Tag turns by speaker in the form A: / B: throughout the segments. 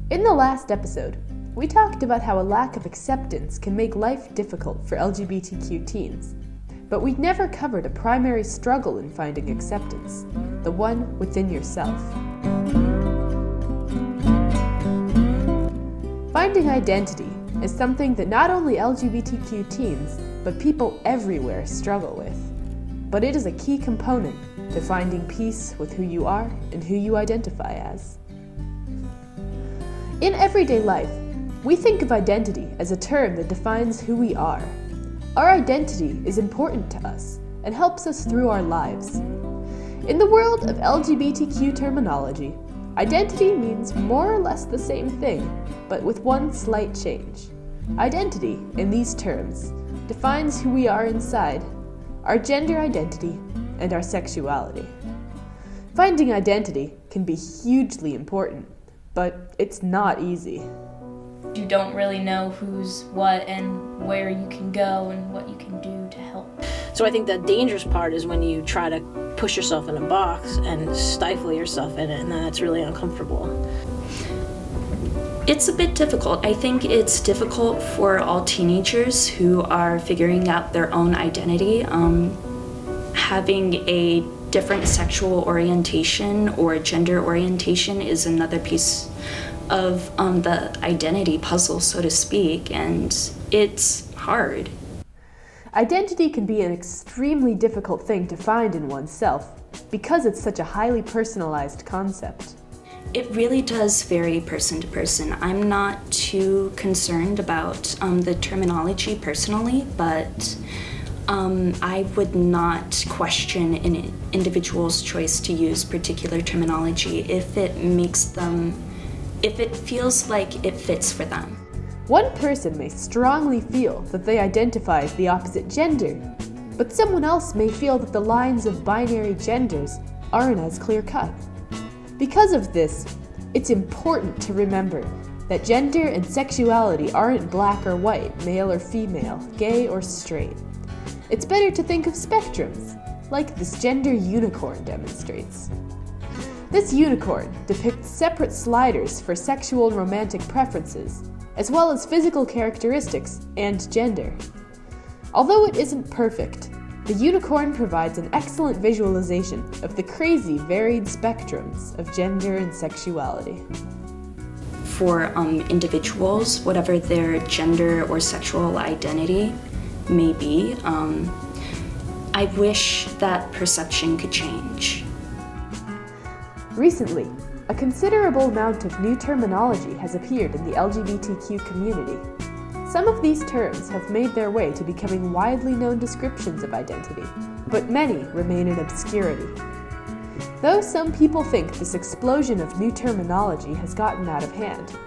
A: In the last episode, we talked about how a lack of acceptance can make life difficult for LGBTQ teens, but we never covered a primary struggle in finding acceptance, the one within yourself. Finding identity is something that not only LGBTQ teens, but people everywhere struggle with. But it is a key component to finding peace with who you are and who you identify as. In everyday life, we think of identity as a term that defines who we are. Our identity is important to us and helps us through our lives. In the world of LGBTQ terminology, identity means more or less the same thing, but with one slight change. Identity, in these terms, defines who we are inside, our gender identity, and our sexuality. Finding identity can be hugely important, but it's not easy.
B: You don't really know who's what and where you can go and what you can do to help.
C: So I think the dangerous part is when you try to push yourself in a box and stifle yourself in it, and then that's really uncomfortable.
B: It's a bit difficult. I think it's difficult for all teenagers who are figuring out their own identity. Having a different sexual orientation or gender orientation is another piece of the identity puzzle, so to speak, and it's hard.
A: Identity can be an extremely difficult thing to find in oneself because it's such a highly personalized concept.
B: It really does vary person to person. I'm not too concerned about the terminology personally, but I would not question an individual's choice to use particular terminology if it feels like it fits for them.
A: One person may strongly feel that they identify as the opposite gender, but someone else may feel that the lines of binary genders aren't as clear-cut. Because of this, it's important to remember that gender and sexuality aren't black or white, male or female, gay or straight. It's better to think of spectrums, like this gender unicorn demonstrates. This unicorn depicts separate sliders for sexual and romantic preferences, as well as physical characteristics and gender. Although it isn't perfect, the unicorn provides an excellent visualization of the crazy varied spectrums of gender and sexuality.
B: For individuals, whatever their gender or sexual identity may be, I wish that perception could change.
A: Recently, a considerable amount of new terminology has appeared in the LGBTQ community. Some of these terms have made their way to becoming widely known descriptions of identity, but many remain in obscurity. Though some people think this explosion of new terminology has gotten out of hand,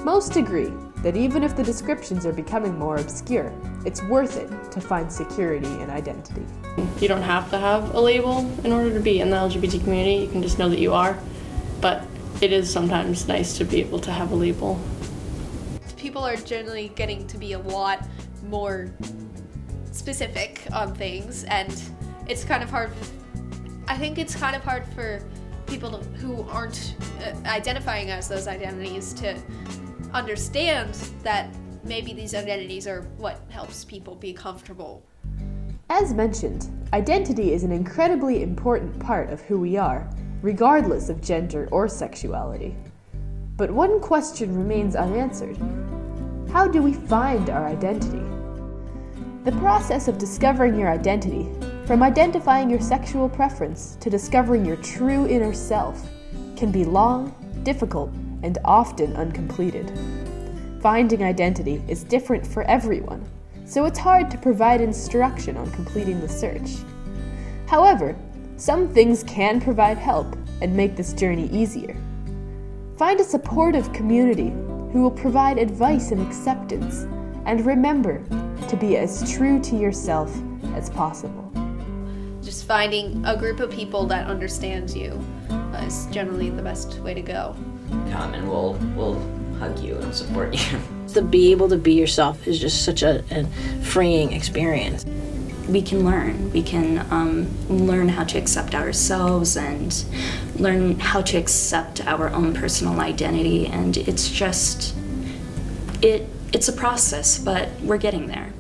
A: most agree that even if the descriptions are becoming more obscure, it's worth it to find security in identity.
D: You don't have to have a label in order to be in the LGBT community. You can just know that you are, but it is sometimes nice to be able to have a label.
E: People are generally getting to be a lot more specific on things, and it's kind of hard. I think it's kind of hard for people who aren't identifying as those identities to understand that maybe these identities are what helps people be comfortable.
A: As mentioned, identity is an incredibly important part of who we are, regardless of gender or sexuality. But one question remains unanswered. How do we find our identity? The process of discovering your identity, from identifying your sexual preference to discovering your true inner self, can be long, difficult, and often uncompleted. Finding identity is different for everyone, so it's hard to provide instruction on completing the search. However, some things can provide help and make this journey easier. Find a supportive community who will provide advice and acceptance, and remember to be as true to yourself as possible.
E: Just finding a group of people that understands you is generally the best way to go.
F: Come and we'll hug you and support you.
C: To be able to be yourself is just such a freeing experience.
B: we can learn. We can learn how to accept ourselves and learn how to accept our own personal identity. And it's just, it's a process, but we're getting there.